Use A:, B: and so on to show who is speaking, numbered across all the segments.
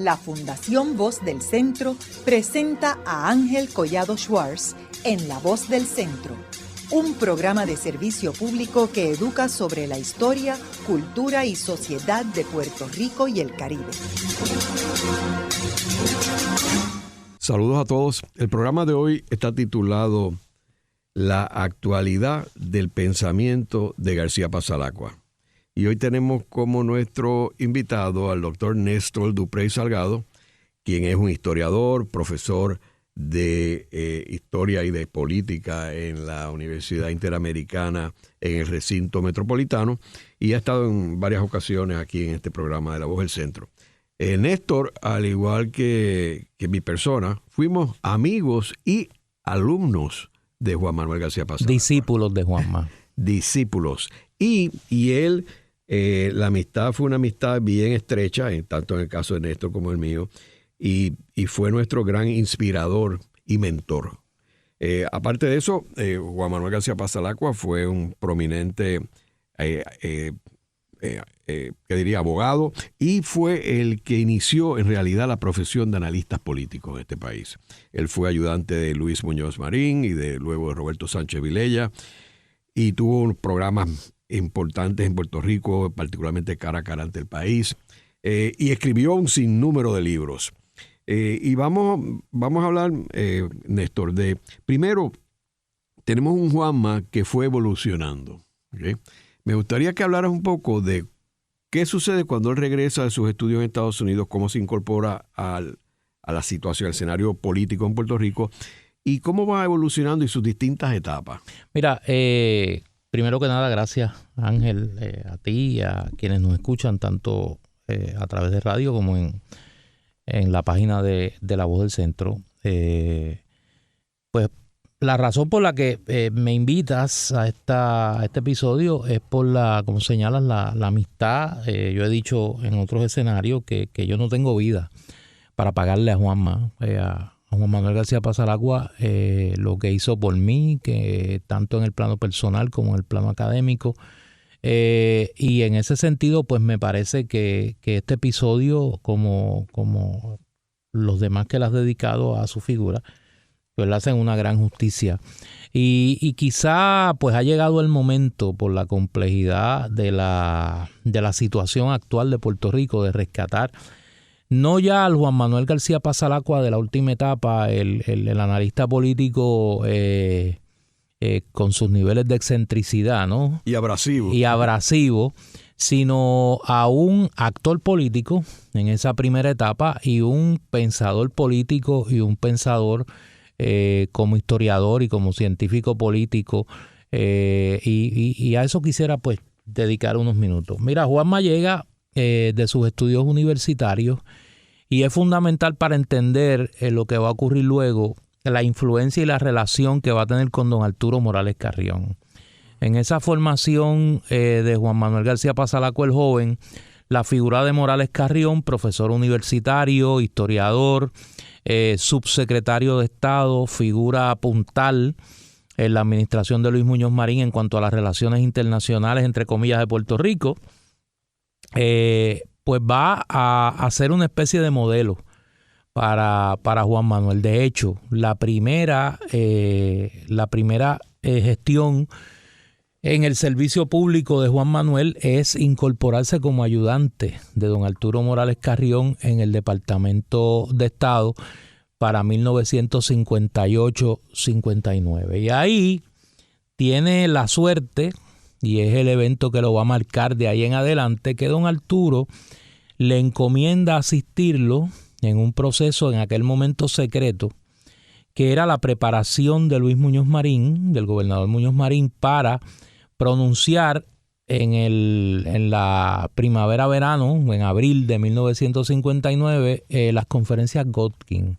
A: la Fundación Voz del Centro presenta a Ángel Collado Schwartz en La Voz del Centro, un programa de servicio público que educa sobre la historia, cultura y sociedad de Puerto Rico y el Caribe.
B: Saludos a todos. El programa de hoy está titulado La actualidad del pensamiento de García Passalacqua. Y hoy tenemos como nuestro invitado al doctor Néstor Duprey Salgado, quien es un historiador, profesor de Historia y de Política en la Universidad Interamericana en el recinto metropolitano y ha estado en varias ocasiones aquí en este programa de La Voz del Centro. Néstor, al igual que mi persona, fuimos amigos y alumnos de Juan Manuel García Passalacqua.
C: Discípulos de Juanma.
B: Discípulos. Y él, la amistad fue una amistad bien estrecha, tanto en el caso de Néstor como el mío, y fue nuestro gran inspirador y mentor. Aparte de eso, Juan Manuel García Passalacqua fue un prominente, abogado, y fue el que inició en realidad la profesión de analistas políticos en este país. Él fue ayudante de Luis Muñoz Marín y luego de Roberto Sánchez Vilella, y tuvo unos programas importantes en Puerto Rico, particularmente cara a cara ante el país, y escribió un sinnúmero de libros. Y vamos a hablar, Néstor, primero, tenemos un Juanma que fue evolucionando, ¿okay? Me gustaría que hablaras un poco de qué sucede cuando él regresa de sus estudios en Estados Unidos, cómo se incorpora a la situación, al escenario político en Puerto Rico, y cómo va evolucionando y sus distintas etapas.
C: Mira, primero que nada, gracias, Ángel, a ti y a quienes nos escuchan, tanto a través de radio como en la página de La Voz del Centro. Pues la razón por la que me invitas a este episodio es por como señalas, la amistad. Yo he dicho en otros escenarios que yo no tengo vida para pagarle a Juanma, a Juan Manuel García Passalacqua, lo que hizo por mí, que tanto en el plano personal como en el plano académico. Y en ese sentido, pues me parece que este episodio, como los demás que le has dedicado a su figura, pues le hacen una gran justicia. Y quizá pues ha llegado el momento, por la complejidad de la situación actual de Puerto Rico, de rescatar no ya al Juan Manuel García Passalacqua de la última etapa, el analista político con sus niveles de excentricidad, ¿no? Y abrasivo, sino a un actor político en esa primera etapa y un pensador político y un pensador como historiador y como científico político, y a eso quisiera pues dedicar unos minutos. Mira, Juanma llega de sus estudios universitarios y es fundamental para entender lo que va a ocurrir luego, la influencia y la relación que va a tener con don Arturo Morales Carrión. En esa formación de Juan Manuel García Passalacqua el joven, la figura de Morales Carrión, profesor universitario, historiador, subsecretario de Estado, figura puntal en la administración de Luis Muñoz Marín en cuanto a las relaciones internacionales, entre comillas, de Puerto Rico, pues va a ser una especie de modelo para Juan Manuel. De hecho, la primera gestión en el servicio público de Juan Manuel es incorporarse como ayudante de don Arturo Morales Carrión en el Departamento de Estado para 1958-59. Y ahí tiene la suerte, y es el evento que lo va a marcar de ahí en adelante, que don Arturo le encomienda asistirlo en un proceso en aquel momento secreto, que era la preparación de Luis Muñoz Marín, del gobernador Muñoz Marín, para pronunciar en la primavera-verano, en abril de 1959, las conferencias Godkin,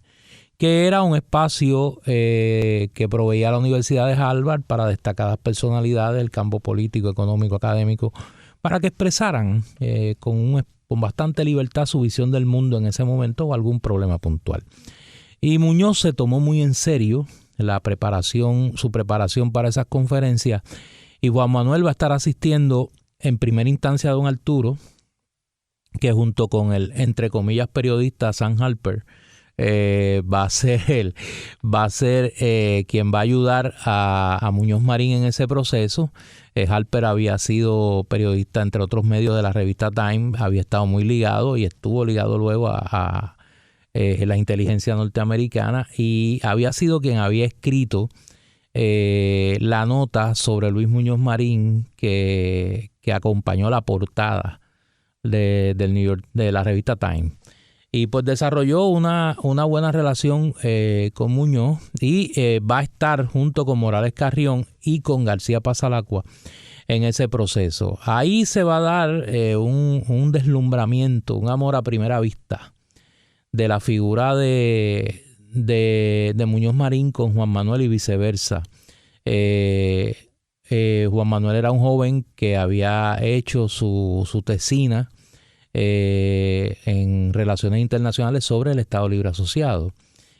C: que era un espacio que proveía a la Universidad de Harvard para destacadas personalidades del campo político, económico, académico, para que expresaran con bastante libertad su visión del mundo en ese momento o algún problema puntual. Y Muñoz se tomó muy en serio su preparación para esas conferencias, y Juan Manuel va a estar asistiendo en primera instancia a don Arturo, que junto con el, entre comillas, periodista Sam Halper, va a ser quien va a ayudar a Muñoz Marín en ese proceso. Halper había sido periodista, entre otros medios, de la revista Time, había estado muy ligado y estuvo ligado luego a la inteligencia norteamericana, y había sido quien había escrito la nota sobre Luis Muñoz Marín que acompañó la portada del New York, de la revista Time. Y pues desarrolló una buena relación con Muñoz, y va a estar junto con Morales Carrión y con García Pasalacua en ese proceso. Ahí se va a dar un deslumbramiento, un amor a primera vista de la figura de Muñoz Marín con Juan Manuel y viceversa. Juan Manuel era un joven que había hecho su tesina en Relaciones Internacionales sobre el Estado Libre Asociado,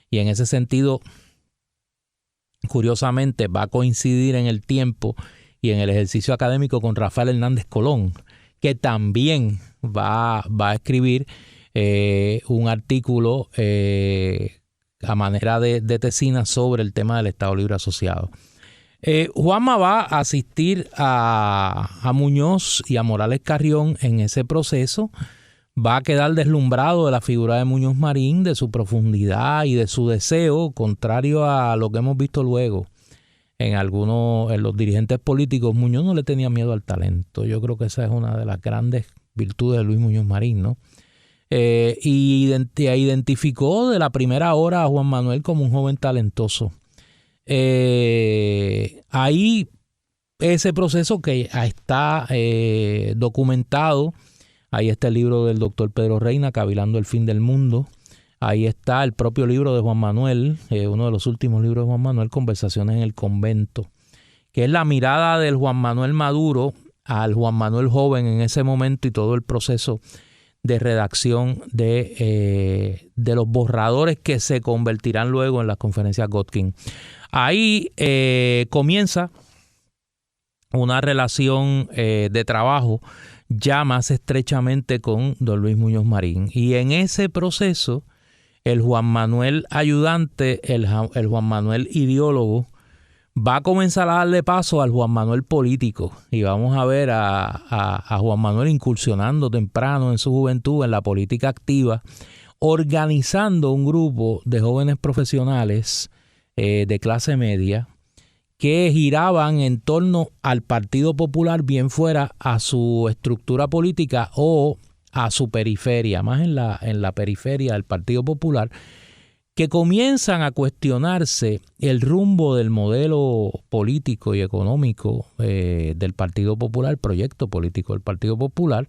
C: y en ese sentido, curiosamente, va a coincidir en el tiempo y en el ejercicio académico con Rafael Hernández Colón, que también va a escribir un artículo a manera de tesina sobre el tema del Estado Libre Asociado. Juanma va a asistir a Muñoz y a Morales Carrión en ese proceso. Va a quedar deslumbrado de la figura de Muñoz Marín, de su profundidad y de su deseo, contrario a lo que hemos visto luego en los dirigentes políticos. Muñoz no le tenía miedo al talento. Yo creo que esa es una de las grandes virtudes de Luis Muñoz Marín, ¿no? Y identificó de la primera hora a Juan Manuel como un joven talentoso. Ahí ese proceso que está documentado, ahí está el libro del doctor Pedro Reina, Cavilando el fin del mundo, ahí está el propio libro de Juan Manuel, uno de los últimos libros de Juan Manuel, Conversaciones en el convento, que es la mirada del Juan Manuel maduro al Juan Manuel joven en ese momento, y todo el proceso de redacción de los borradores que se convertirán luego en las conferencias Godkin. Ahí comienza una relación de trabajo ya más estrechamente con don Luis Muñoz Marín. Y en ese proceso, el Juan Manuel ayudante, el Juan Manuel ideólogo, va a comenzar a darle paso al Juan Manuel político. Y vamos a ver a Juan Manuel incursionando temprano en su juventud en la política activa, organizando un grupo de jóvenes profesionales de clase media que giraban en torno al Partido Popular, bien fuera a su estructura política o a su periferia, más en la periferia del Partido Popular, que comienzan a cuestionarse el rumbo del modelo político y económico del Partido Popular, el proyecto político del Partido Popular,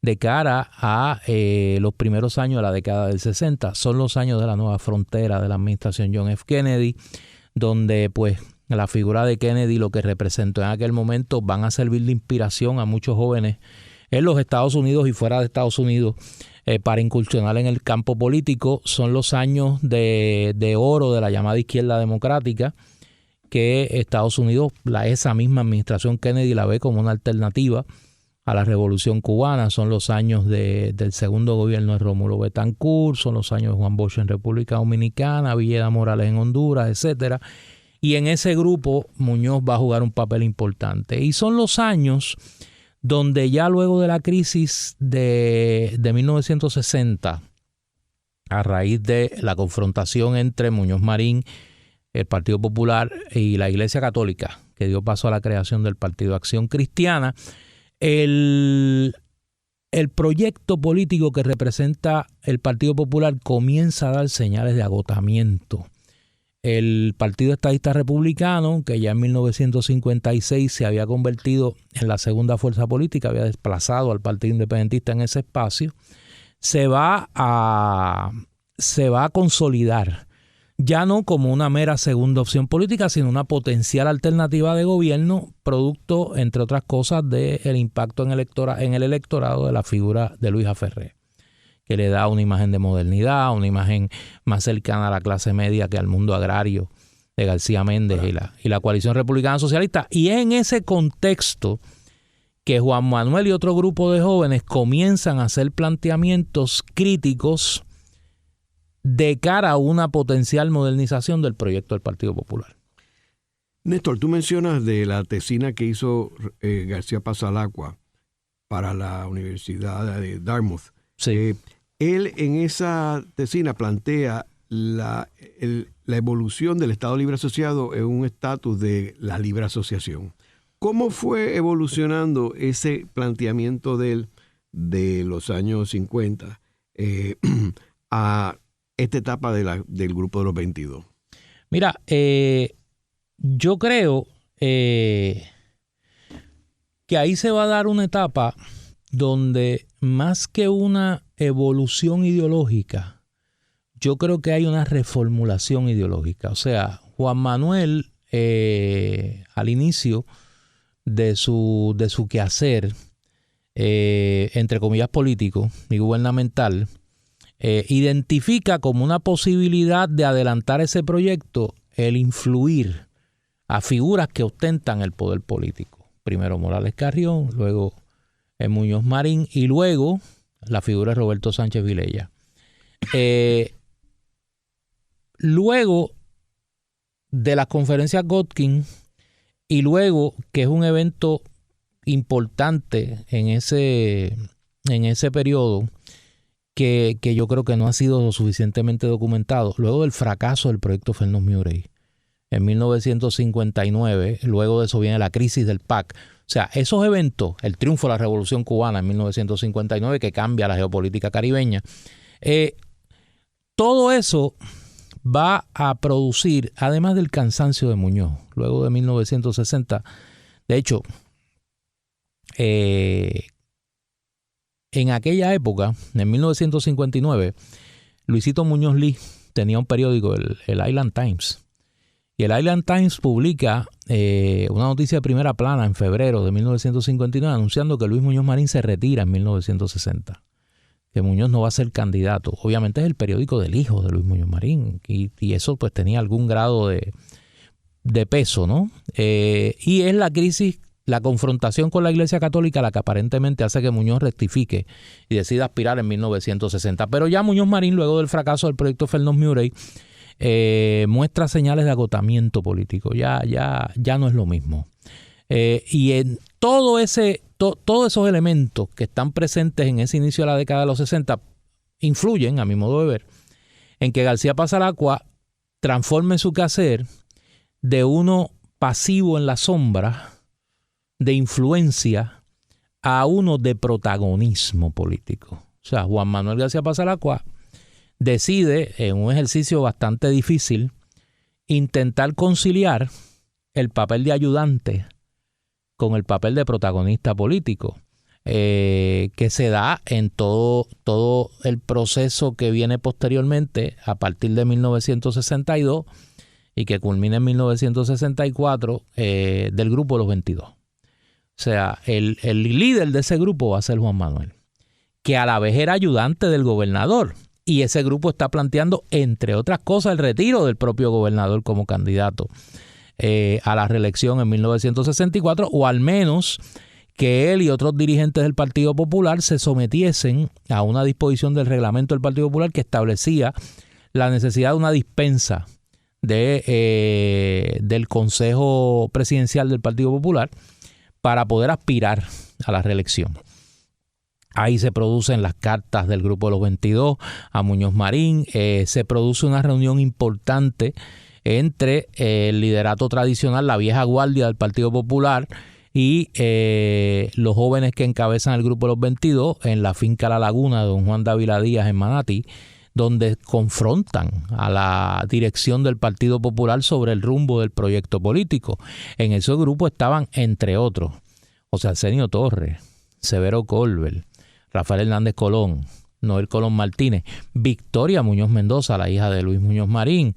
C: de cara a los primeros años de la década del 60. Son los años de la nueva frontera de la administración John F. Kennedy, donde pues la figura de Kennedy, lo que representó en aquel momento, van a servir de inspiración a muchos jóvenes en los Estados Unidos y fuera de Estados Unidos para incursionar en el campo político. Son los años de oro de la llamada izquierda democrática, que Estados Unidos, esa misma administración Kennedy, la ve como una alternativa a la Revolución Cubana. Son los años del segundo gobierno de Rómulo Betancourt, son los años de Juan Bosch en República Dominicana, Villeda Morales en Honduras, etcétera. Y en ese grupo Muñoz va a jugar un papel importante. Y son los años donde ya luego de la crisis de 1960, a raíz de la confrontación entre Muñoz Marín, el Partido Popular y la Iglesia Católica, que dio paso a la creación del Partido Acción Cristiana, el proyecto político que representa el Partido Popular comienza a dar señales de agotamiento. El Partido Estadista Republicano, que ya en 1956 se había convertido en la segunda fuerza política, había desplazado al Partido Independentista en ese espacio, se va a consolidar, ya no como una mera segunda opción política, sino una potencial alternativa de gobierno, producto, entre otras cosas, del impacto en el electorado de la figura de Luis Aferré, que le da una imagen de modernidad, una imagen más cercana a la clase media que al mundo agrario de García Méndez y la coalición republicana socialista. Y en ese contexto que Juan Manuel y otro grupo de jóvenes comienzan a hacer planteamientos críticos de cara a una potencial modernización del proyecto del Partido Popular.
B: Néstor, tú mencionas de la tesina que hizo García Pasalacqua para la Universidad de Dartmouth.
C: Sí.
B: Él en esa tesina plantea la evolución del Estado Libre Asociado en un estatus de la libre asociación. ¿Cómo fue evolucionando ese planteamiento de él de los años 50 a esta etapa del Grupo de los 22?
C: Mira, yo creo que ahí se va a dar una etapa donde más que una evolución ideológica, yo creo que hay una reformulación ideológica. O sea, Juan Manuel al inicio de su quehacer, entre comillas político y gubernamental, identifica como una posibilidad de adelantar ese proyecto el influir a figuras que ostentan el poder político. Primero Morales Carrión, luego Muñoz Marín y luego la figura de Roberto Sánchez Vilella. Luego de las conferencias Godkin y luego, que es un evento importante en ese periodo que yo creo que no ha sido lo suficientemente documentado, luego del fracaso del proyecto Fernández Murray en 1959, luego de eso viene la crisis del PAC. O sea, esos eventos, el triunfo de la Revolución Cubana en 1959 que cambia la geopolítica caribeña, todo eso va a producir, además del cansancio de Muñoz, luego de 1960. De hecho, en aquella época, en 1959, Luisito Muñoz Lee tenía un periódico, el Island Times. Y el Island Times publica una noticia de primera plana en febrero de 1959 anunciando que Luis Muñoz Marín se retira en 1960. Que Muñoz no va a ser candidato. Obviamente es el periódico del hijo de Luis Muñoz Marín y eso pues tenía algún grado de peso, ¿no? Y es la crisis, la confrontación con la Iglesia Católica la que aparentemente hace que Muñoz rectifique y decida aspirar en 1960. Pero ya Muñoz Marín, luego del fracaso del proyecto Fernández Murray, muestra señales de agotamiento político. Ya no es lo mismo. Y en todos esos elementos que están presentes en ese inicio de la década de los 60 influyen, a mi modo de ver, en que García Pasalacqua transforme su quehacer de uno pasivo en la sombra, de influencia, a uno de protagonismo político. O sea, Juan Manuel García Pasalacqua decide, en un ejercicio bastante difícil, intentar conciliar el papel de ayudante con el papel de protagonista político, que se da en todo el proceso que viene posteriormente a partir de 1962 y que culmina en 1964 del Grupo de los 22. O sea, el líder de ese grupo va a ser Juan Manuel, que a la vez era ayudante del gobernador. Y ese grupo está planteando, entre otras cosas, el retiro del propio gobernador como candidato a la reelección en 1964, o al menos que él y otros dirigentes del Partido Popular se sometiesen a una disposición del reglamento del Partido Popular que establecía la necesidad de una dispensa del Consejo Presidencial del Partido Popular para poder aspirar a la reelección. Ahí se producen las cartas del Grupo de los 22 a Muñoz Marín. Se produce una reunión importante entre el liderato tradicional, la vieja guardia del Partido Popular, y los jóvenes que encabezan el Grupo de los 22 en la finca La Laguna de don Juan Dávila Díaz en Manatí, donde confrontan a la dirección del Partido Popular sobre el rumbo del proyecto político. En ese grupo estaban, entre otros, José Arsenio Torres, Severo Colbert, Rafael Hernández Colón, Noel Colón Martínez, Victoria Muñoz Mendoza, la hija de Luis Muñoz Marín,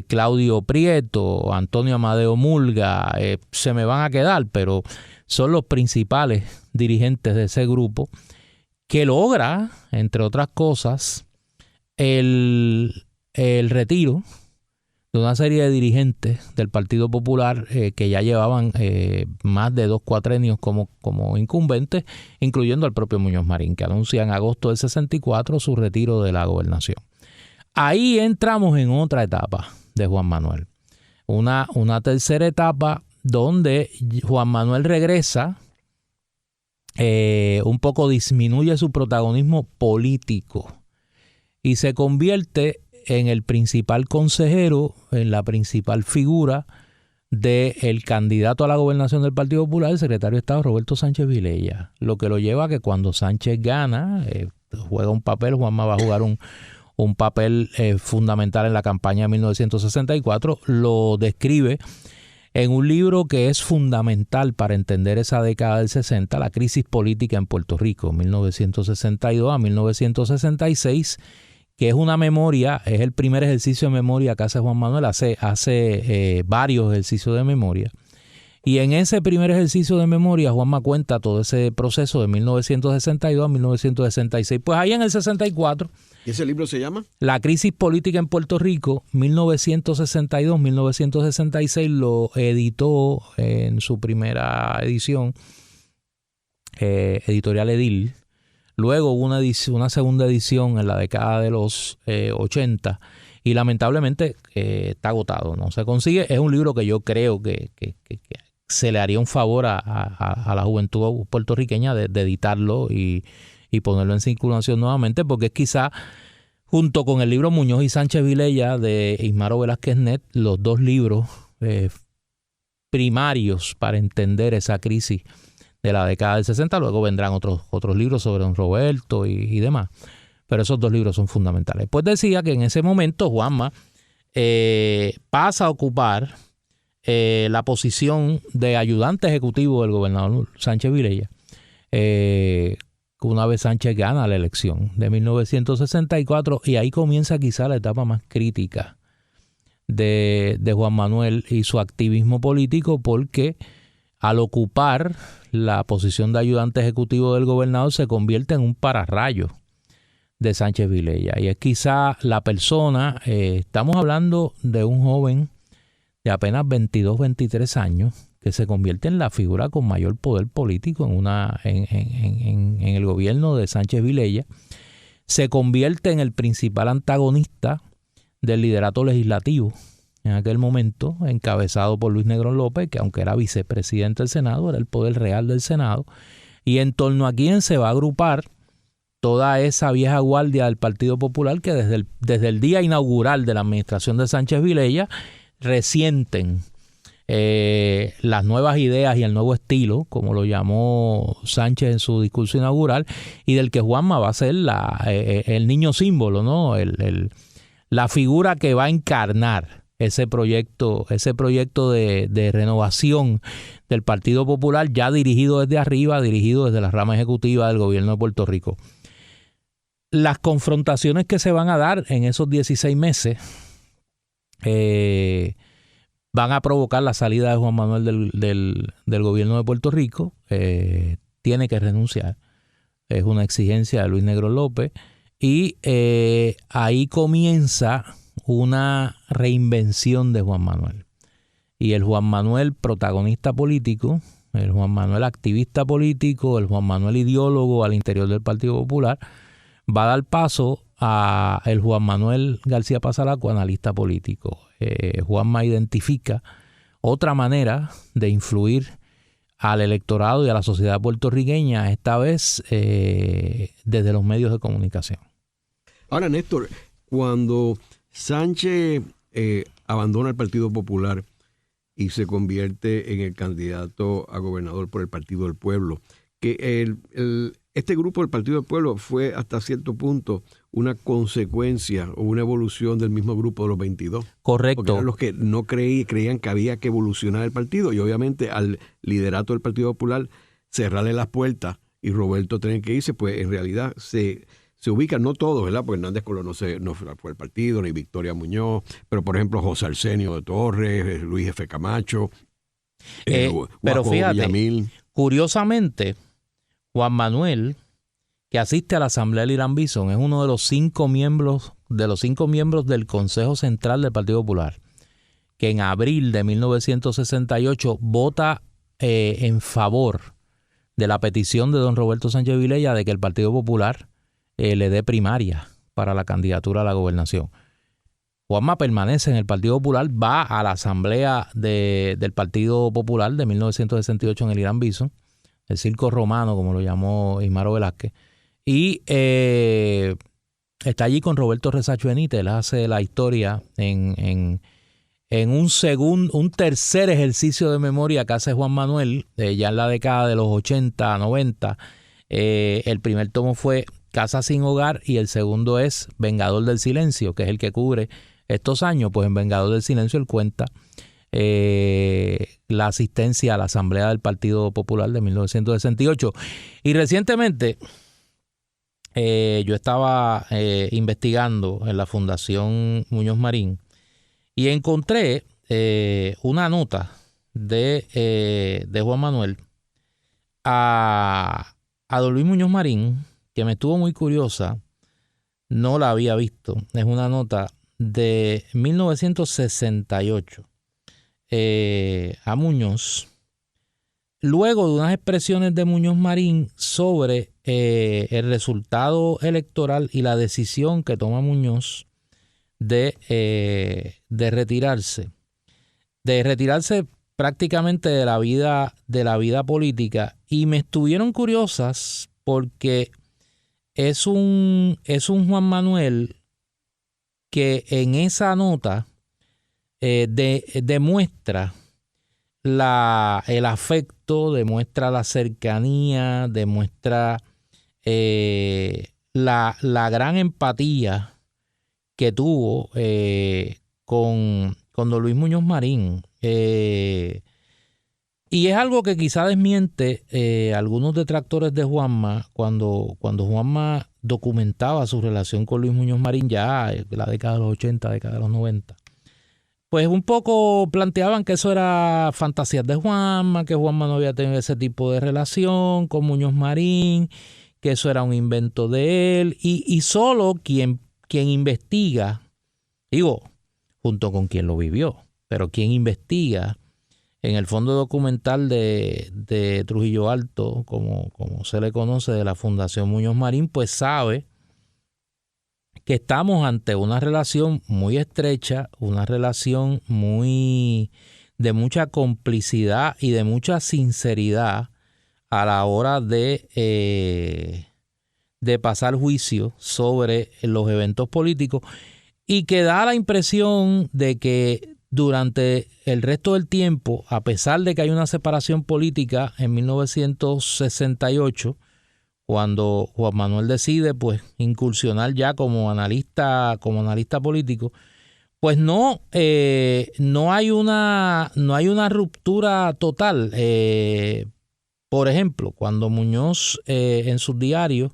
C: Claudio Prieto, Antonio Amadeo Mulga, se me van a quedar, pero son los principales dirigentes de ese grupo que logra, entre otras cosas, el retiro de una serie de dirigentes del Partido Popular que ya llevaban más de 2 cuatrenios como incumbentes, incluyendo al propio Muñoz Marín, que anuncia en agosto del 64 su retiro de la gobernación. Ahí entramos en otra etapa de Juan Manuel, una tercera etapa donde Juan Manuel regresa, un poco disminuye su protagonismo político y se convierte en el principal consejero, en la principal figura del candidato a la gobernación del Partido Popular, el secretario de Estado Roberto Sánchez Vilella. Lo que lo lleva a que cuando Sánchez gana, juega un papel, Juanma va a jugar un papel fundamental en la campaña de 1964, lo describe en un libro que es fundamental para entender esa década del 60, la crisis política en Puerto Rico, 1962 a 1966, que es una memoria, es el primer ejercicio de memoria que hace Juan Manuel, hace varios ejercicios de memoria. Y en ese primer ejercicio de memoria, Juanma cuenta todo ese proceso de 1962 a 1966. Pues ahí en el 64...
B: ¿Y ese libro se llama?
C: La crisis política en Puerto Rico, 1962-1966, lo editó en su primera edición, Editorial Edil. Luego hubo una segunda edición en la década de los 80 y lamentablemente está agotado, no se consigue. Es un libro que yo creo que se le haría un favor a la juventud puertorriqueña de editarlo y ponerlo en circulación nuevamente, porque es quizá, junto con el libro Muñoz y Sánchez Vilella de Ismaro Velázquez Net, los dos libros primarios para entender esa crisis de la década del 60. Luego vendrán otros libros sobre don Roberto y demás, pero esos dos libros son fundamentales. Pues decía que en ese momento Juanma pasa a ocupar la posición de ayudante ejecutivo del gobernador Sánchez Vilella, una vez Sánchez gana la elección de 1964, y ahí comienza quizá la etapa más crítica de Juan Manuel y su activismo político, porque al ocupar la posición de ayudante ejecutivo del gobernador se convierte en un pararrayo de Sánchez Vilella, y es quizá la persona, estamos hablando de un joven de apenas 22, 23 años, que se convierte en la figura con mayor poder político en el gobierno de Sánchez Vilella, se convierte en el principal antagonista del liderato legislativo en aquel momento, encabezado por Luis Negrón López, que aunque era vicepresidente del Senado, era el poder real del Senado, y en torno a quien se va a agrupar toda esa vieja guardia del Partido Popular que desde el día inaugural de la administración de Sánchez Vilella resienten las nuevas ideas y el nuevo estilo, como lo llamó Sánchez en su discurso inaugural, y del que Juanma va a ser el niño símbolo, ¿no? La figura que va a encarnar ese proyecto de renovación del Partido Popular, ya dirigido desde arriba, dirigido desde la rama ejecutiva del gobierno de Puerto Rico. Las confrontaciones que se van a dar en esos 16 meses van a provocar la salida de Juan Manuel del gobierno de Puerto Rico. Tiene que renunciar. Es una exigencia de Luis Negrón López. Y ahí comienza una reinvención de Juan Manuel. Y el Juan Manuel protagonista político, el Juan Manuel activista político, el Juan Manuel ideólogo al interior del Partido Popular, va a dar paso a el Juan Manuel García Pasalaco, analista político. Juanma identifica otra manera de influir al electorado y a la sociedad puertorriqueña, esta vez desde los medios de comunicación.
B: Ahora, Néstor, cuando Sánchez abandona el Partido Popular y se convierte en el candidato a gobernador por el Partido del Pueblo, que este grupo del Partido del Pueblo fue hasta cierto punto una consecuencia o una evolución del mismo grupo de los 22.
C: Correcto.
B: Porque eran los que no creían que había que evolucionar el partido, y obviamente al liderato del Partido Popular cerrarle las puertas y Roberto tener que irse, pues en realidad se ubican, no todos, ¿verdad? Porque Hernández Colón no fue el partido, ni Victoria Muñoz, pero por ejemplo José Arsenio de Torres, Luis F. Camacho,
C: pero fíjate, Villamil. Curiosamente, Juan Manuel, que asiste a la Asamblea del Irán Bison, es uno de los 5 miembros del Consejo Central del Partido Popular. que en abril de 1968 vota en favor de la petición de don Roberto Sánchez Vilella de que el Partido Popular le dé primaria para la candidatura a la gobernación. Juanma permanece en el Partido Popular, va a la asamblea del Partido Popular de 1968 en el Irán Bison, el circo romano, como lo llamó Ismaro Velázquez, y está allí con Roberto Resacho Benítez. Él hace la historia en un tercer ejercicio de memoria que hace Juan Manuel, ya en la década de los 80, 90. El primer tomo fue Casa sin Hogar y el segundo es Vengador del Silencio, que es el que cubre estos años. Pues en Vengador del Silencio él cuenta la asistencia a la Asamblea del Partido Popular de 1968. Y recientemente yo estaba investigando en la Fundación Muñoz Marín y encontré una nota de Juan Manuel a don Luis Muñoz Marín, que me estuvo muy curiosa, no la había visto. Es una nota de 1968 a Muñoz, luego de unas expresiones de Muñoz Marín sobre el resultado electoral y la decisión que toma Muñoz de retirarse prácticamente de la vida política. Y me estuvieron curiosas porque es un Juan Manuel que en esa nota demuestra el afecto, demuestra la cercanía, demuestra la gran empatía que tuvo con don Luis Muñoz Marín. Y es algo que quizá desmiente algunos detractores de Juanma cuando Juanma documentaba su relación con Luis Muñoz Marín ya en la década de los 80, década de los 90. Pues un poco planteaban que eso era fantasías de Juanma, que Juanma no había tenido ese tipo de relación con Muñoz Marín, que eso era un invento de él, y solo quien investiga, digo, junto con quien lo vivió, pero quien investiga en el fondo documental de Trujillo Alto, como se le conoce, de la Fundación Muñoz Marín, pues sabe que estamos ante una relación muy estrecha, una relación de mucha complicidad y de mucha sinceridad a la hora de pasar juicio sobre los eventos políticos, y que da la impresión de que durante el resto del tiempo, a pesar de que hay una separación política en 1968, cuando Juan Manuel decide pues incursionar ya como analista político, pues no hay una ruptura total. Por ejemplo, cuando Muñoz en sus diarios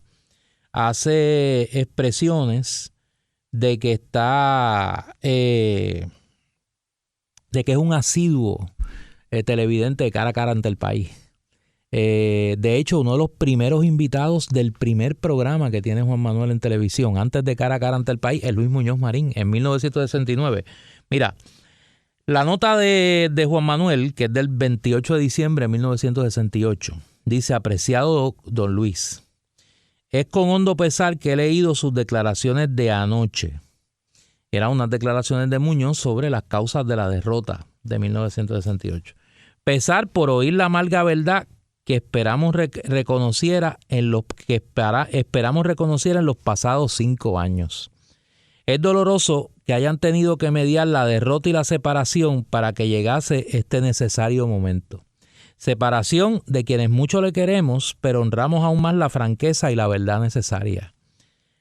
C: hace expresiones de que es un asiduo televidente de Cara a Cara ante el país. De hecho, uno de los primeros invitados del primer programa que tiene Juan Manuel en televisión, antes de Cara a Cara ante el país, es Luis Muñoz Marín, en 1969. Mira, la nota de Juan Manuel, que es del 28 de diciembre de 1968, dice: apreciado don Luis, es con hondo pesar que he leído sus declaraciones de anoche. Eran unas declaraciones de Muñoz sobre las causas de la derrota de 1968. Pesar por oír la amarga verdad que esperamos reconociera en los pasados 5 años. Es doloroso que hayan tenido que mediar la derrota y la separación para que llegase este necesario momento. Separación de quienes mucho le queremos, pero honramos aún más la franqueza y la verdad necesaria.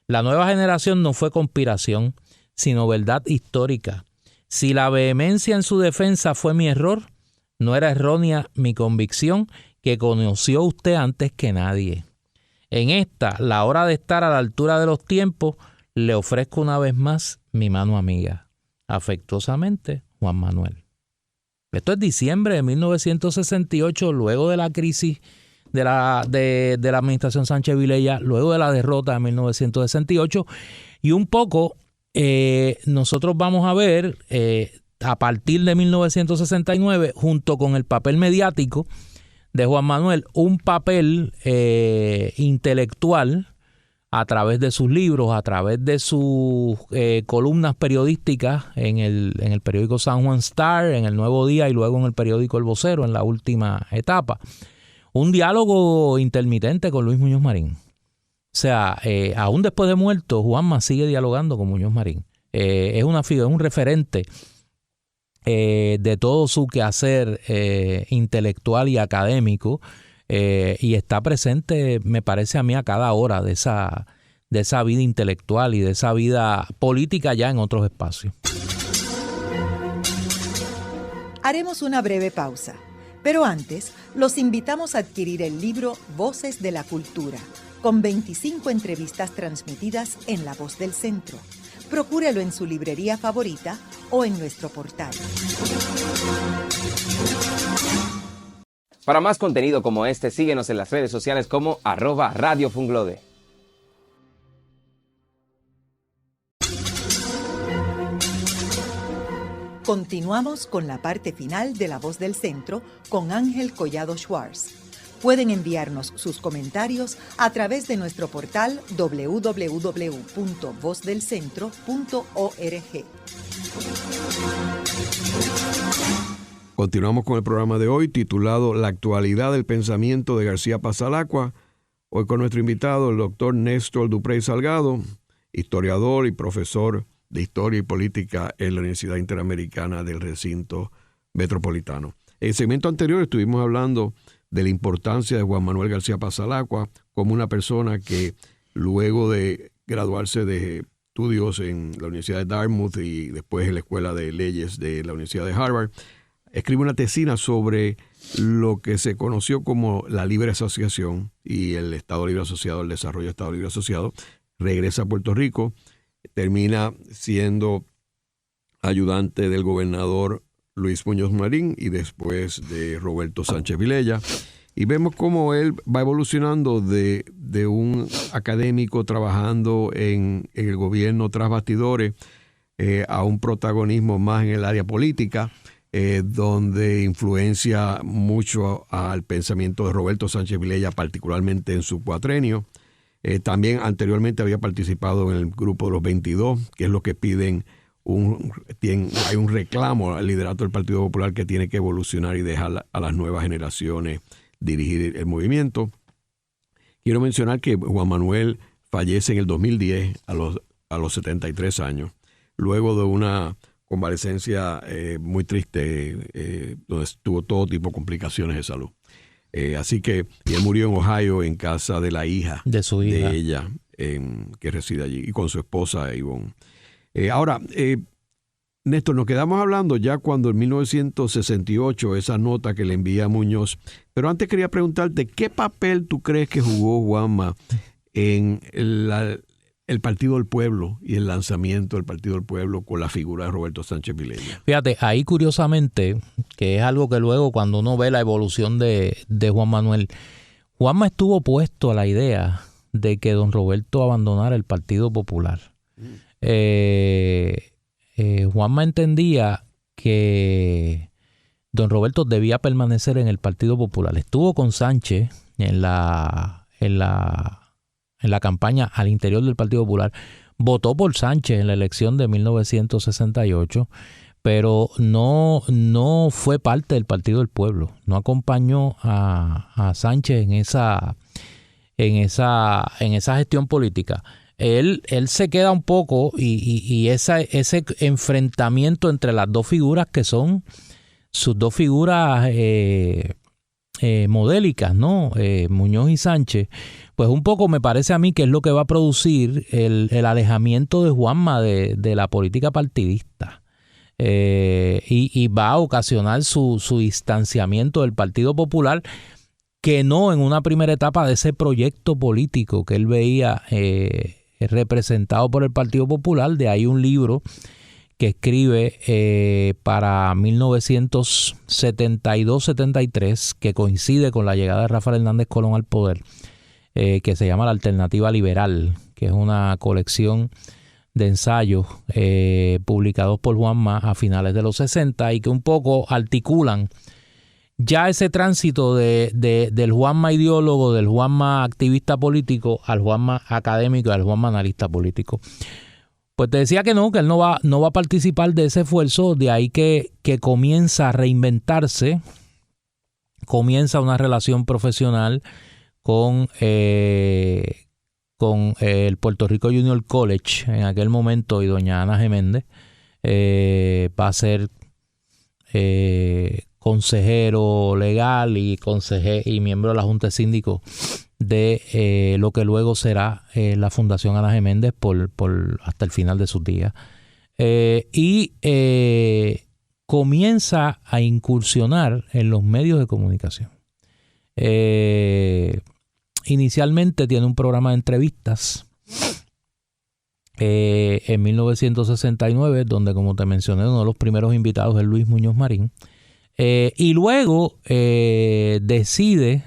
C: La nueva generación no fue conspiración, sino verdad histórica. Si la vehemencia en su defensa fue mi error, no era errónea mi convicción, que conoció usted antes que nadie. En esta, la hora de estar a la altura de los tiempos, le ofrezco una vez más mi mano amiga. Afectuosamente, Juan Manuel. Esto es diciembre de 1968, luego de la crisis de la administración Sánchez Vilella, luego de la derrota de 1968, y un poco nosotros vamos a ver a partir de 1969, junto con el papel mediático de Juan Manuel, un papel intelectual a través de sus libros, a través de sus columnas periodísticas en el periódico San Juan Star, en el Nuevo Día y luego en el periódico El Vocero en la última etapa. Un diálogo intermitente con Luis Muñoz Marín. O sea, aún después de muerto, Juanma sigue dialogando con Muñoz Marín. Es una figura, es un referente de todo su quehacer intelectual y académico, y está presente, me parece a mí, a cada hora de esa vida intelectual y de esa vida política ya en otros espacios.
A: Haremos una breve pausa, pero antes los invitamos a adquirir el libro Voces de la Cultura, con 25 entrevistas transmitidas en La Voz del Centro. Procúrelo en su librería favorita o en nuestro portal.
D: Para más contenido como este, síguenos en las redes sociales como @Radio Funglode.
A: Continuamos con la parte final de La Voz del Centro con Ángel Collado Schwartz. Pueden enviarnos sus comentarios a través de nuestro portal www.vozdelcentro.org.
B: Continuamos con el programa de hoy titulado La actualidad del pensamiento de García Pasalacua. Hoy con nuestro invitado, el doctor Néstor Duprey Salgado, historiador y profesor de Historia y Política en la Universidad Interamericana del Recinto Metropolitano. En el segmento anterior estuvimos hablando de la importancia de Juan Manuel García Pasalacua como una persona que luego de graduarse de estudios en la Universidad de Dartmouth y después en la Escuela de Leyes de la Universidad de Harvard, escribe una tesina sobre lo que se conoció como la libre asociación y el Estado Libre Asociado, el desarrollo del Estado Libre Asociado. Regresa a Puerto Rico, termina siendo ayudante del gobernador Luis Muñoz Marín y después de Roberto Sánchez Vilella. Y vemos cómo él va evolucionando de un académico trabajando en el gobierno tras bastidores a un protagonismo más en el área política, donde influencia mucho al pensamiento de Roberto Sánchez Vilella, particularmente en su cuatrenio. También anteriormente había participado en el grupo de los 22, que es lo que piden, hay un reclamo al liderato del Partido Popular que tiene que evolucionar y dejar a las nuevas generaciones dirigir el movimiento. Quiero mencionar que Juan Manuel fallece en el 2010 a los 73 años, luego de una convalecencia muy triste, donde tuvo todo tipo de complicaciones de salud. Así que él murió en Ohio en casa de la hija
C: de su hija,
B: de ella, que reside allí, y con su esposa Ivonne. Ahora, Néstor, nos quedamos hablando ya cuando en 1968, esa nota que le envía Muñoz, pero antes quería preguntarte, ¿qué papel tú crees que jugó Juanma en el Partido del Pueblo y el lanzamiento del Partido del Pueblo con la figura de Roberto Sánchez Vilella?
C: Fíjate, ahí curiosamente, que es algo que luego cuando uno ve la evolución de Juan Manuel, Juanma estuvo opuesto a la idea de que don Roberto abandonara el Partido Popular. Juanma entendía que don Roberto debía permanecer en el Partido Popular. Estuvo con Sánchez en la campaña al interior del Partido Popular. Votó por Sánchez en la elección de 1968, pero no fue parte del Partido del Pueblo. No acompañó a Sánchez en esa gestión política. Él se queda un poco y ese enfrentamiento entre las dos figuras que son sus dos figuras modélicas, ¿no? Muñoz y Sánchez, pues un poco me parece a mí que es lo que va a producir el alejamiento de Juanma de la política partidista, y va a ocasionar su distanciamiento del Partido Popular, que no en una primera etapa de ese proyecto político que él veía representado por el Partido Popular. De ahí un libro que escribe para 1972-73, que coincide con la llegada de Rafael Hernández Colón al poder, que se llama La Alternativa Liberal, que es una colección ensayos publicados por Juanma a finales de los 60 y que un poco articulan ya ese tránsito del Juanma ideólogo, del Juanma activista político, al Juanma académico y al Juanma analista político. Pues te decía que él no va a participar de ese esfuerzo, de ahí que comienza a reinventarse, comienza una relación profesional con el Puerto Rico Junior College en aquel momento, y doña Ana Geméndez va a ser consejero legal y miembro de la Junta de Síndicos de lo que luego será la Fundación Ana Geméndez por hasta el final de sus días. Y comienza a incursionar en los medios de comunicación. Inicialmente tiene un programa de entrevistas en 1969, donde, como te mencioné, uno de los primeros invitados es Luis Muñoz Marín. Y luego decide,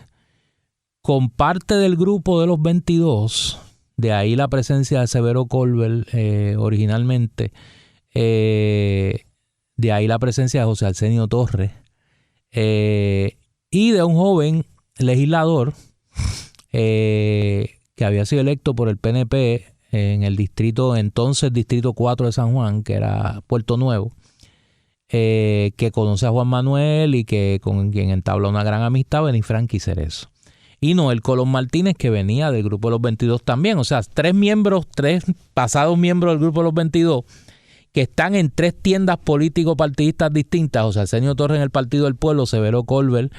C: con parte del grupo de los 22, de ahí la presencia de Severo Colbert originalmente, de ahí la presencia de José Arsenio Torres, y de un joven legislador que había sido electo por el PNP en el entonces distrito 4 de San Juan, que era Puerto Nuevo, que conoce a Juan Manuel y con quien entabla una gran amistad, Benifranqui Cerezo. Y Noel Colón Martínez, que venía del grupo de los 22 también. O sea, tres pasados miembros del grupo de los 22, que están en 3 tiendas político-partidistas distintas. José Arsenio Torres en el Partido del Pueblo, Severo Colbert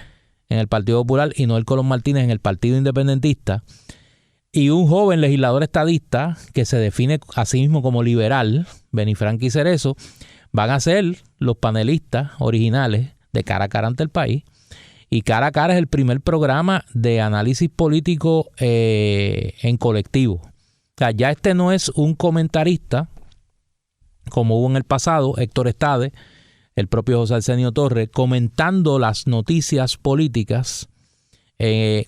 C: en el Partido Popular y Noel Colón Martínez en el Partido Independentista. Y un joven legislador estadista que se define a sí mismo como liberal, Benifranqui Cerezo, van a ser los panelistas originales de Cara a Cara ante el País. Y Cara a Cara es el primer programa de análisis político en colectivo. O sea, ya este no es un comentarista, como hubo en el pasado, Héctor Estade, el propio José Arsenio Torres, comentando las noticias políticas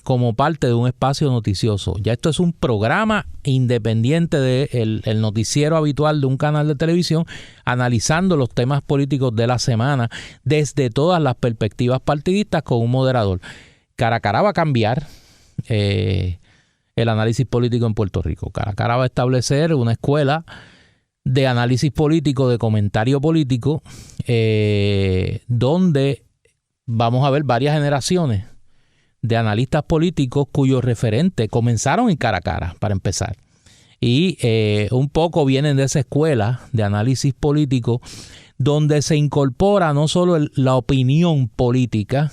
C: como parte de un espacio noticioso. Ya esto es un programa independiente del noticiero habitual de un canal de televisión, analizando los temas políticos de la semana desde todas las perspectivas partidistas con un moderador. Cara a Cara va a cambiar el análisis político en Puerto Rico. Cara a Cara va a establecer una escuela de análisis político, de comentario político, donde vamos a ver varias generaciones de analistas políticos cuyos referentes comenzaron en Cara a Cara, para empezar. Y un poco vienen de esa escuela de análisis político, donde se incorpora no solo la opinión política,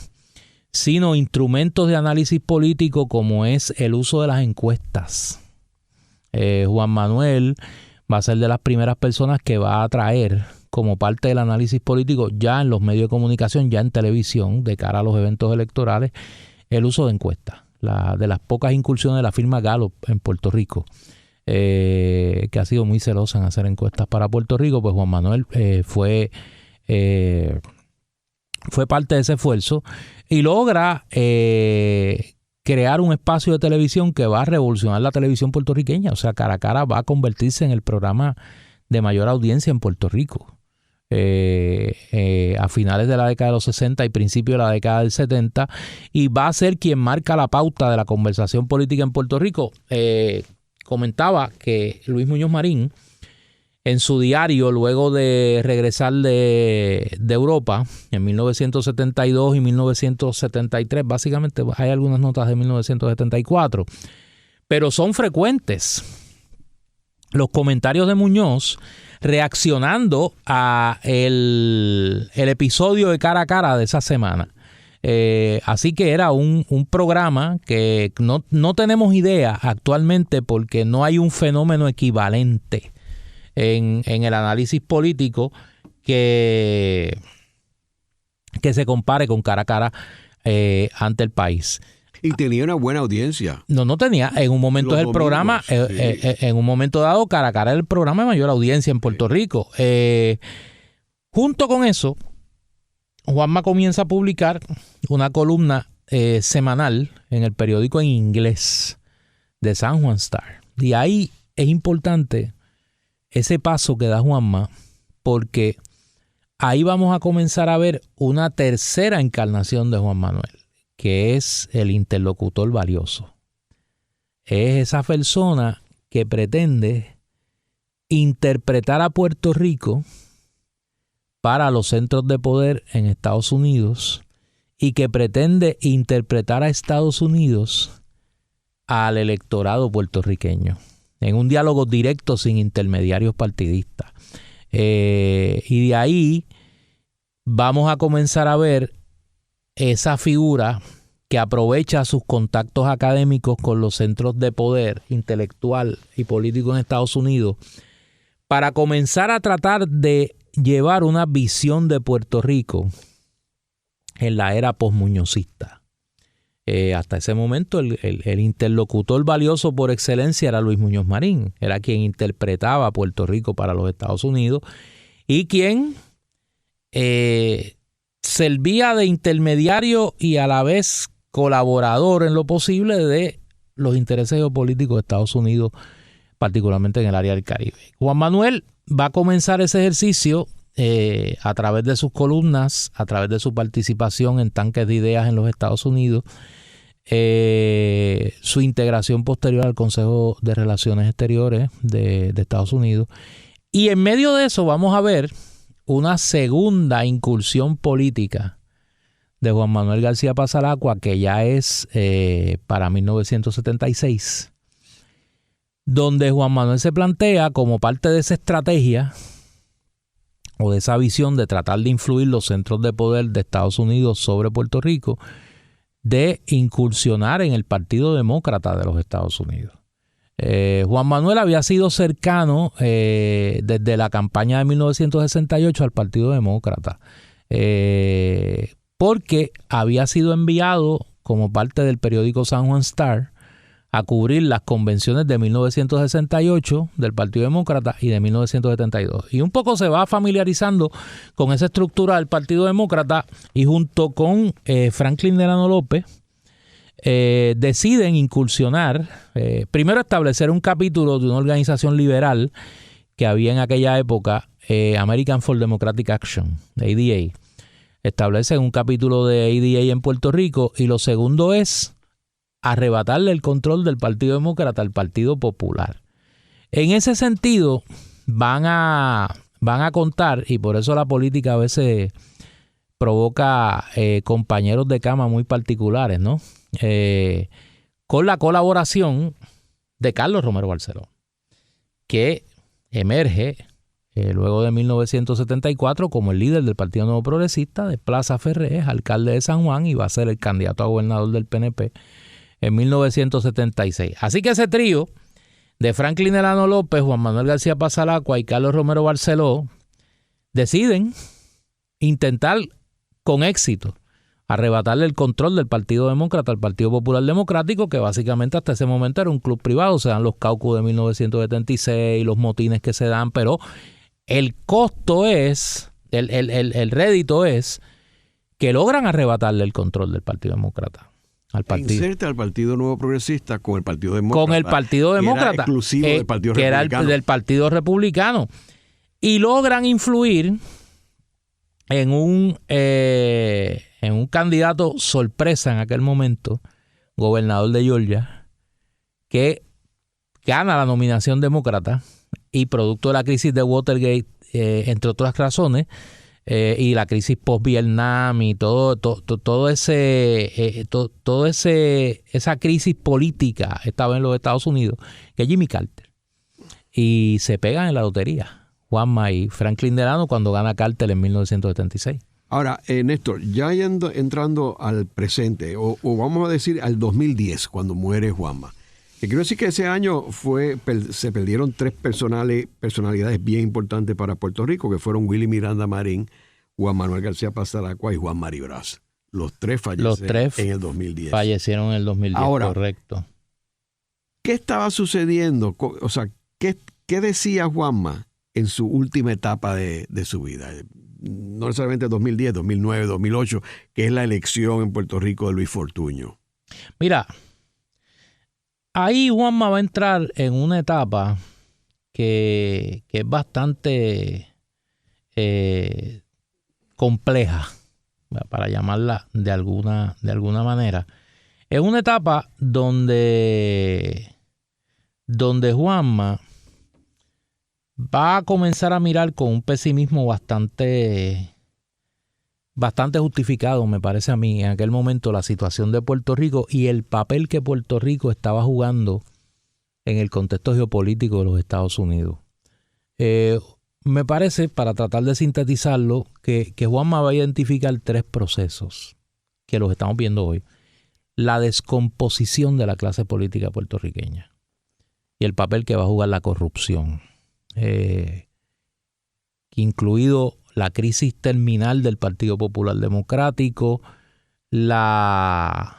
C: sino instrumentos de análisis político como es el uso de las encuestas. Juan Manuel va a ser de las primeras personas que va a traer como parte del análisis político ya en los medios de comunicación, ya en televisión, de cara a los eventos electorales, el uso de encuestas. De las pocas incursiones de la firma Gallup en Puerto Rico, que ha sido muy celosa en hacer encuestas para Puerto Rico, pues Juan Manuel fue parte de ese esfuerzo y logra crear un espacio de televisión que va a revolucionar la televisión puertorriqueña. O sea, Cara a Cara va a convertirse en el programa de mayor audiencia en Puerto Rico. A finales de la década de los 60 y principios de la década del 70, y va a ser quien marca la pauta de la conversación política en Puerto Rico. Comentaba que Luis Muñoz Marín, en su diario, luego de regresar de Europa en 1972 y 1973, básicamente hay algunas notas de 1974, pero son frecuentes los comentarios de Muñoz reaccionando a el episodio de Cara a Cara de esa semana. Así que era un programa que no tenemos idea actualmente, porque no hay un fenómeno equivalente en el análisis político que se compare con Cara a Cara ante el país.
B: Y tenía una buena audiencia.
C: No tenía. En un momento del programa, sí. En un momento dado, Cara a Cara era el programa de mayor audiencia en Puerto Rico. Junto con eso, Juanma comienza a publicar una columna semanal en el periódico en inglés de San Juan Star. Y ahí es importante ese paso que da Juanma, porque ahí vamos a comenzar a ver una tercera encarnación de Juan Manuel, que es el interlocutor valioso. Es esa persona que pretende interpretar a Puerto Rico para los centros de poder en Estados Unidos y que pretende interpretar a Estados Unidos al electorado puertorriqueño en un diálogo directo sin intermediarios partidistas. Y de ahí vamos a comenzar a ver esa figura que aprovecha sus contactos académicos con los centros de poder intelectual y político en Estados Unidos para comenzar a tratar de llevar una visión de Puerto Rico en la era posmuñozista. Hasta ese momento el interlocutor valioso por excelencia era Luis Muñoz Marín, era quien interpretaba a Puerto Rico para los Estados Unidos y quien servía de intermediario y a la vez colaborador en lo posible de los intereses geopolíticos de Estados Unidos, particularmente en el área del Caribe. Juan Manuel va a comenzar ese ejercicio a través de sus columnas, a través de su participación en tanques de ideas en los Estados Unidos, su integración posterior al Consejo de Relaciones Exteriores de Estados Unidos. Y en medio de eso vamos a ver una segunda incursión política de Juan Manuel García Pasalacua, que ya es para 1976, donde Juan Manuel se plantea como parte de esa estrategia o de esa visión de tratar de influir los centros de poder de Estados Unidos sobre Puerto Rico, de incursionar en el Partido Demócrata de los Estados Unidos. Juan Manuel había sido cercano desde la campaña de 1968 al Partido Demócrata, porque había sido enviado como parte del periódico San Juan Star a cubrir las convenciones de 1968 del Partido Demócrata y de 1972. Y un poco se va familiarizando con esa estructura del Partido Demócrata y junto con Franklin Delano López deciden incursionar, primero establecer un capítulo de una organización liberal que había en aquella época, American for Democratic Action, ADA. Establecen un capítulo de ADA en Puerto Rico y lo segundo es arrebatarle el control del Partido Demócrata al Partido Popular. En ese sentido, van a contar, y por eso la política a veces provoca compañeros de cama muy particulares, ¿no? Con la colaboración de Carlos Romero Barceló, que emerge luego de 1974 como el líder del Partido Nuevo Progresista, de Plaza Ferré, alcalde de San Juan, y va a ser el candidato a gobernador del PNP en 1976. Así que ese trío de Franklin Delano López, Juan Manuel García Pasalacua y Carlos Romero Barceló deciden intentar con éxito arrebatarle el control del Partido Demócrata al Partido Popular Democrático, que básicamente hasta ese momento era un club privado. Se dan los caucus de 1976, los motines que se dan, pero el costo es, el rédito es que logran arrebatarle el control del Partido Demócrata al partido.
B: Inserta al Partido Nuevo Progresista con el Partido Demócrata.
C: Con el Partido Demócrata.
B: Que era exclusivo del Partido Republicano.
C: Que era del Partido Republicano. Y logran influir en un candidato sorpresa en aquel momento, gobernador de Georgia, que gana la nominación demócrata y producto de la crisis de Watergate, entre otras razones, y la crisis post-Vietnam y esa crisis política estaba en los Estados Unidos, que es Jimmy Carter. Y se pegan en la lotería, Juanma y Franklin Delano, cuando gana Carter en 1976.
B: Ahora, Néstor, ya entrando al presente, o vamos a decir al 2010, cuando muere Juanma, que quiero decir que ese año se perdieron tres personalidades bien importantes para Puerto Rico, que fueron Willy Miranda Marín, Juan Manuel García Pasalacua y Juan Mari Brás. Los tres fallecieron en el 2010.
C: Fallecieron en el 2010,
B: ahora,
C: correcto.
B: ¿Qué estaba sucediendo? O sea, ¿qué decía Juanma en su última etapa de su vida? No necesariamente 2010, 2009, 2008, que es la elección en Puerto Rico de Luis Fortuño.
C: Mira, ahí Juanma va a entrar en una etapa que es bastante compleja, para llamarla de alguna manera. Es una etapa donde Juanma va a comenzar a mirar con un pesimismo bastante justificado, me parece a mí, en aquel momento, la situación de Puerto Rico y el papel que Puerto Rico estaba jugando en el contexto geopolítico de los Estados Unidos. Me parece, para tratar de sintetizarlo, que Juanma va a identificar 3 procesos que los estamos viendo hoy. La descomposición de la clase política puertorriqueña y el papel que va a jugar la corrupción, incluido la crisis terminal del Partido Popular Democrático, la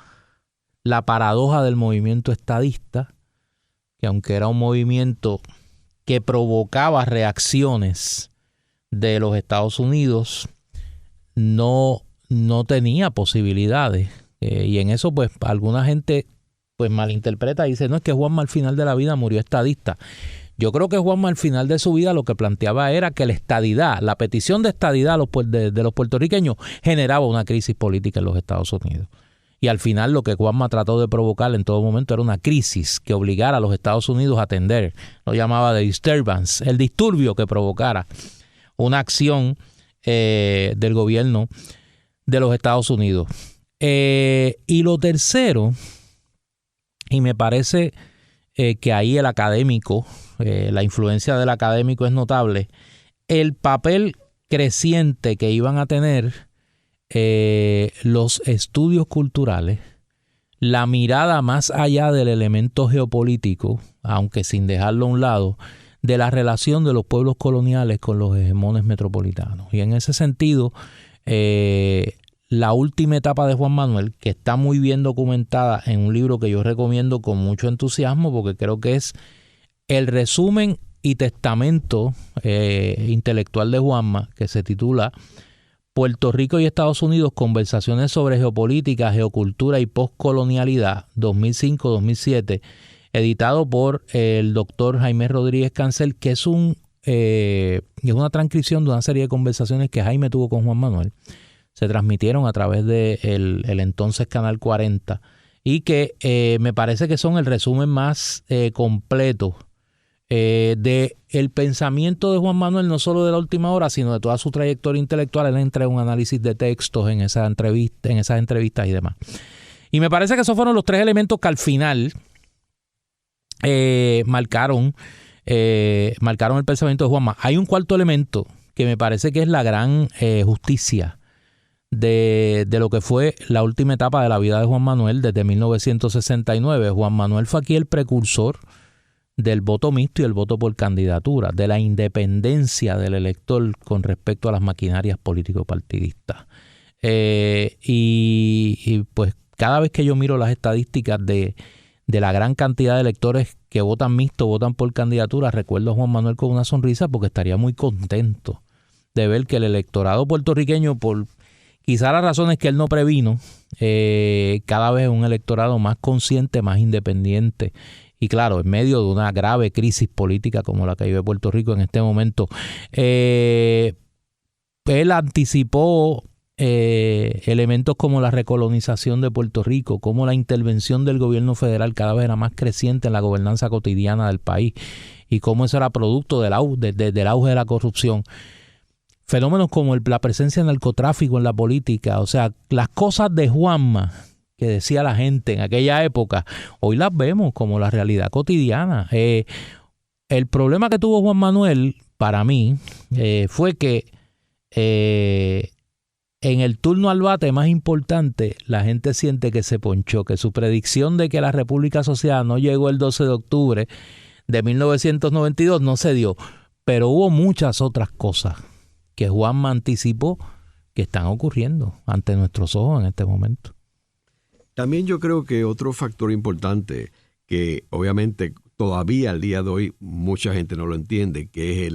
C: paradoja del movimiento estadista, que aunque era un movimiento que provocaba reacciones de los Estados Unidos, no tenía posibilidades. Y en eso, pues, alguna gente pues malinterpreta y dice, no, es que Juanma al final de la vida murió estadista. Yo creo que Juanma al final de su vida lo que planteaba era que la estadidad, la petición de estadidad de los puertorriqueños generaba una crisis política en los Estados Unidos. Y al final lo que Juanma trató de provocar en todo momento era una crisis que obligara a los Estados Unidos a atender, lo llamaba de disturbance, el disturbio que provocara una acción del gobierno de los Estados Unidos. Y lo tercero, y me parece que ahí el académico, la influencia del académico es notable, el papel creciente que iban a tener los estudios culturales, la mirada más allá del elemento geopolítico, aunque sin dejarlo a un lado, de la relación de los pueblos coloniales con los hegemones metropolitanos. Y en ese sentido, la última etapa de Juan Manuel, que está muy bien documentada en un libro que yo recomiendo con mucho entusiasmo, porque creo que es el resumen y testamento intelectual de Juanma, que se titula Puerto Rico y Estados Unidos, conversaciones sobre geopolítica, geocultura y postcolonialidad, 2005-2007, editado por el doctor Jaime Rodríguez Cancel, que es una transcripción de una serie de conversaciones que Jaime tuvo con Juan Manuel. Se transmitieron a través de el entonces Canal 40 y que me parece que son el resumen más completo de el pensamiento de Juan Manuel, no solo de la última hora, sino de toda su trayectoria intelectual. Él entrega un análisis de textos en esas entrevistas y demás. Y me parece que esos fueron los 3 elementos que al final marcaron el pensamiento de Juanma. Hay un cuarto elemento que me parece que es la gran justicia de lo que fue la última etapa de la vida de Juan Manuel desde 1969. Juan Manuel fue aquí el precursor del voto mixto y el voto por candidatura, de la independencia del elector con respecto a las maquinarias político-partidistas. Y pues cada vez que yo miro las estadísticas de la gran cantidad de electores que votan mixto, votan por candidatura, recuerdo a Juan Manuel con una sonrisa, porque estaría muy contento de ver que el electorado puertorriqueño, por quizá las razones que él no previno, cada vez es un electorado más consciente, más independiente. Y claro, en medio de una grave crisis política como la que vive Puerto Rico en este momento, él anticipó elementos como la recolonización de Puerto Rico, como la intervención del gobierno federal cada vez era más creciente en la gobernanza cotidiana del país y cómo eso era producto del auge de la corrupción. Fenómenos como la presencia del narcotráfico en la política, o sea, las cosas de Juanma que decía la gente en aquella época, hoy las vemos como la realidad cotidiana. El problema que tuvo Juan Manuel, para mí, fue que en el turno al bate más importante, la gente siente que se ponchó, que su predicción de que la República Asociada no llegó el 12 de octubre de 1992 no se dio, pero hubo muchas otras cosas que Juanma anticipó que están ocurriendo ante nuestros ojos en este momento.
B: También yo creo que otro factor importante que obviamente todavía al día de hoy mucha gente no lo entiende, que es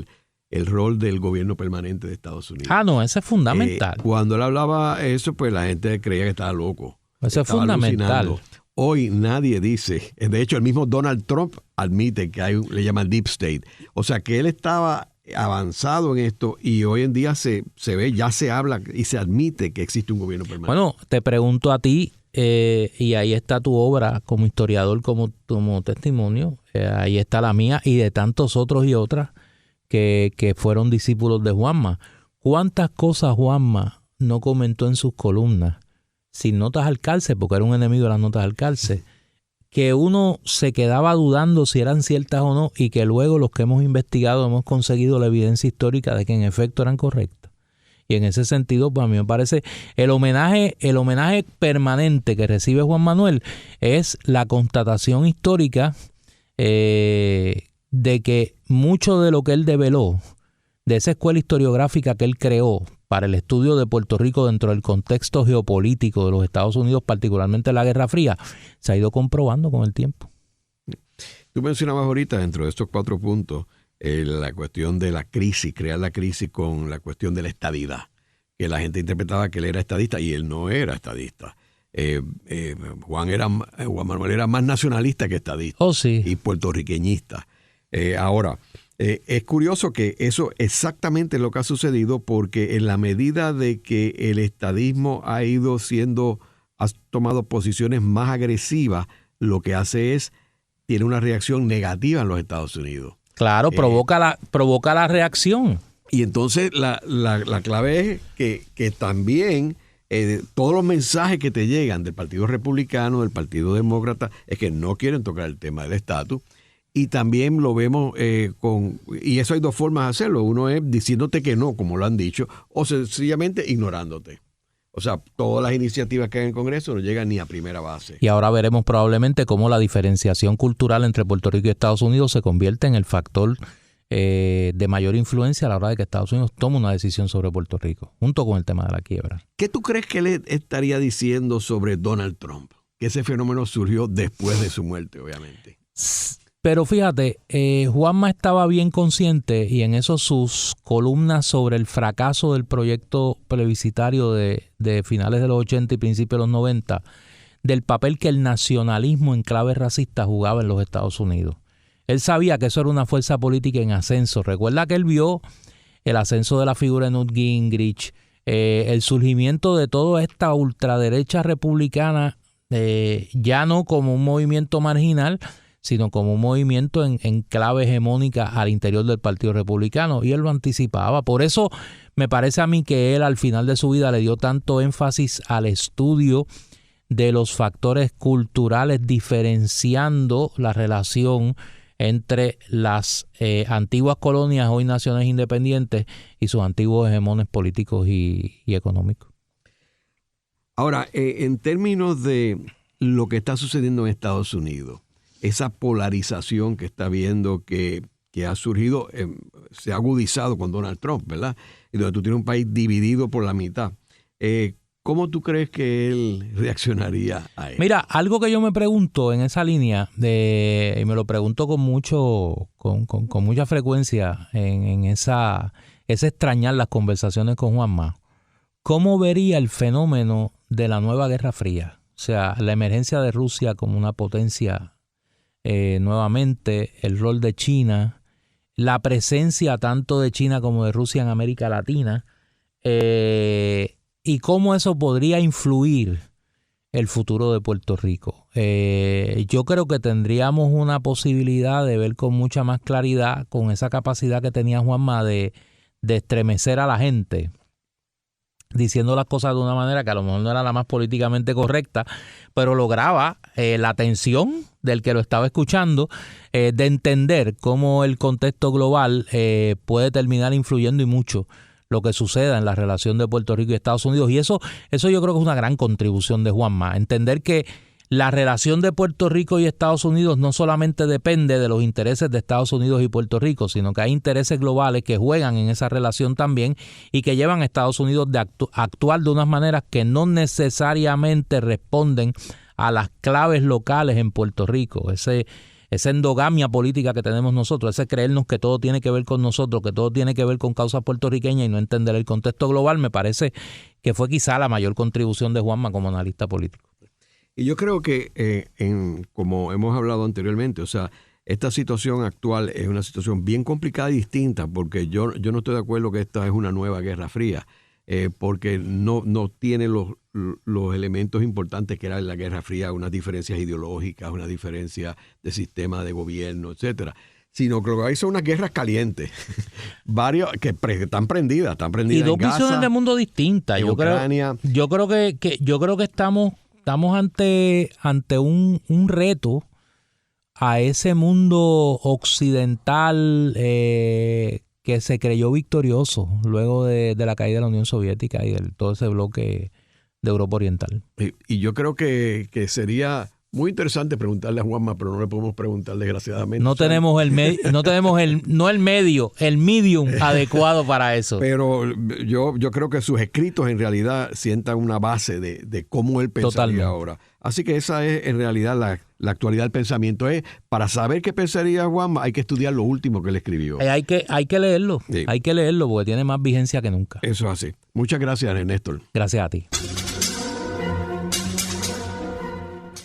B: el rol del gobierno permanente de Estados Unidos.
C: No, ese es fundamental.
B: Cuando él hablaba eso, pues la gente creía que estaba loco.
C: Eso es fundamental.
B: hoy nadie dice, de hecho el mismo Donald Trump admite que le llaman Deep State. O sea que él estaba avanzado en esto y hoy en día se ve, ya se habla y se admite que existe un gobierno permanente.
C: Bueno, te pregunto a ti, y ahí está tu obra como historiador, como testimonio, ahí está la mía y de tantos otros y otras que fueron discípulos de Juanma. ¿Cuántas cosas Juanma no comentó en sus columnas sin notas al calce, porque era un enemigo de las notas al calce, que uno se quedaba dudando si eran ciertas o no, y que luego los que hemos investigado hemos conseguido la evidencia histórica de que en efecto eran correctas? Y en ese sentido, pues a mí me parece el homenaje permanente que recibe Juan Manuel es la constatación histórica de que mucho de lo que él develó, de esa escuela historiográfica que él creó para el estudio de Puerto Rico dentro del contexto geopolítico de los Estados Unidos, particularmente la Guerra Fría, se ha ido comprobando con el tiempo.
B: Tú mencionabas ahorita, dentro de estos 4 puntos, la cuestión de la crisis, crear la crisis con la cuestión de la estadidad, que la gente interpretaba que él era estadista y él no era estadista. Juan Manuel era más nacionalista que estadista.
C: Oh, sí.
B: Y puertorriqueñista. Ahora, es curioso que eso exactamente es lo que ha sucedido, porque en la medida de que el estadismo ha tomado posiciones más agresivas, lo que hace es, tiene una reacción negativa en los Estados Unidos.
C: Claro, provoca la reacción.
B: Y entonces la clave es que también todos los mensajes que te llegan del Partido Republicano, del Partido Demócrata, es que no quieren tocar el tema del estatus. Y también lo vemos y eso hay 2 formas de hacerlo. Uno es diciéndote que no, como lo han dicho, o sencillamente ignorándote. O sea, todas las iniciativas que hay en el Congreso no llegan ni a primera base.
C: Y ahora veremos probablemente cómo la diferenciación cultural entre Puerto Rico y Estados Unidos se convierte en el factor de mayor influencia a la hora de que Estados Unidos tome una decisión sobre Puerto Rico, junto con el tema de la quiebra.
B: ¿Qué tú crees que él estaría diciendo sobre Donald Trump? Que ese fenómeno surgió después de su muerte, obviamente.
C: Pero fíjate, Juanma estaba bien consciente, y en eso sus columnas sobre el fracaso del proyecto plebiscitario de finales de los 80 y principios de los 90, del papel que el nacionalismo en clave racista jugaba en los Estados Unidos. Él sabía que eso era una fuerza política en ascenso. Recuerda que él vio el ascenso de la figura de Newt Gingrich, el surgimiento de toda esta ultraderecha republicana, ya no como un movimiento marginal, sino como un movimiento en clave hegemónica al interior del Partido Republicano, y él lo anticipaba. Por eso me parece a mí que él al final de su vida le dio tanto énfasis al estudio de los factores culturales, diferenciando la relación entre las antiguas colonias, hoy naciones independientes, y sus antiguos hegemones políticos y económicos.
B: Ahora, en términos de lo que está sucediendo en Estados Unidos, esa polarización que está viendo que ha surgido, se ha agudizado con Donald Trump, ¿verdad? Y donde tú tienes un país dividido por la mitad. ¿Cómo tú crees que él reaccionaría a eso?
C: Mira, algo que yo me pregunto en esa línea, y me lo pregunto con mucha frecuencia en esa extrañar las conversaciones con Juanma, ¿cómo vería el fenómeno de la nueva Guerra Fría? O sea, la emergencia de Rusia como una potencia nuevamente, el rol de China, la presencia tanto de China como de Rusia en América Latina, y cómo eso podría influir el futuro de Puerto Rico. Yo creo que tendríamos una posibilidad de ver con mucha más claridad, con esa capacidad que tenía Juanma de estremecer a la gente, diciendo las cosas de una manera que a lo mejor no era la más políticamente correcta, pero lograba la atención del que lo estaba escuchando, de entender cómo el contexto global puede terminar influyendo y mucho lo que suceda en la relación de Puerto Rico y Estados Unidos. Y eso yo creo que es una gran contribución de Juanma, entender que la relación de Puerto Rico y Estados Unidos no solamente depende de los intereses de Estados Unidos y Puerto Rico, sino que hay intereses globales que juegan en esa relación también y que llevan a Estados Unidos de actuar de unas maneras que no necesariamente responden a las claves locales en Puerto Rico. Esa endogamia política que tenemos nosotros, ese creernos que todo tiene que ver con nosotros, que todo tiene que ver con causas puertorriqueñas y no entender el contexto global, me parece que fue quizá la mayor contribución de Juanma como analista político.
B: Y yo creo que, como hemos hablado anteriormente, o sea, esta situación actual es una situación bien complicada y distinta, porque yo no estoy de acuerdo que esta es una nueva Guerra Fría, porque no tiene los elementos importantes que era la Guerra Fría, unas diferencias ideológicas, una diferencia de sistema de gobierno, etcétera, sino que lo que hay son unas guerras calientes, varias que están prendidas
C: y dos
B: en Gaza,
C: visiones de mundo distintas.
B: en Ucrania.
C: Yo creo que estamos ante un reto a ese mundo occidental que se creyó victorioso luego de la caída de la Unión Soviética y de todo ese bloque de Europa Oriental.
B: Y yo creo que sería muy interesante preguntarle a Juanma, pero no le podemos preguntar desgraciadamente.
C: No tenemos el medium adecuado para eso.
B: Pero yo creo que sus escritos en realidad sientan una base de cómo él pensaría
C: Totalmente.
B: ahora. Así que esa es en realidad la actualidad del pensamiento. Para saber qué pensaría Juanma hay que estudiar lo último que él escribió.
C: Hay que leerlo,
B: Sí.
C: hay que leerlo porque tiene más vigencia que nunca.
B: Eso es así. Muchas gracias, Néstor.
C: Gracias a ti.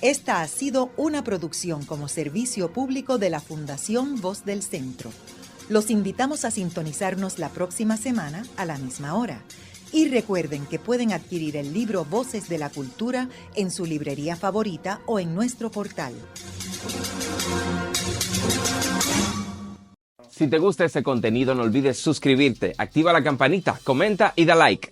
A: Esta ha sido una producción como servicio público de la Fundación Voz del Centro. Los invitamos a sintonizarnos la próxima semana a la misma hora. Y recuerden que pueden adquirir el libro Voces de la Cultura en su librería favorita o en nuestro portal.
D: Si te gusta este contenido, no olvides suscribirte, activa la campanita, comenta y da like.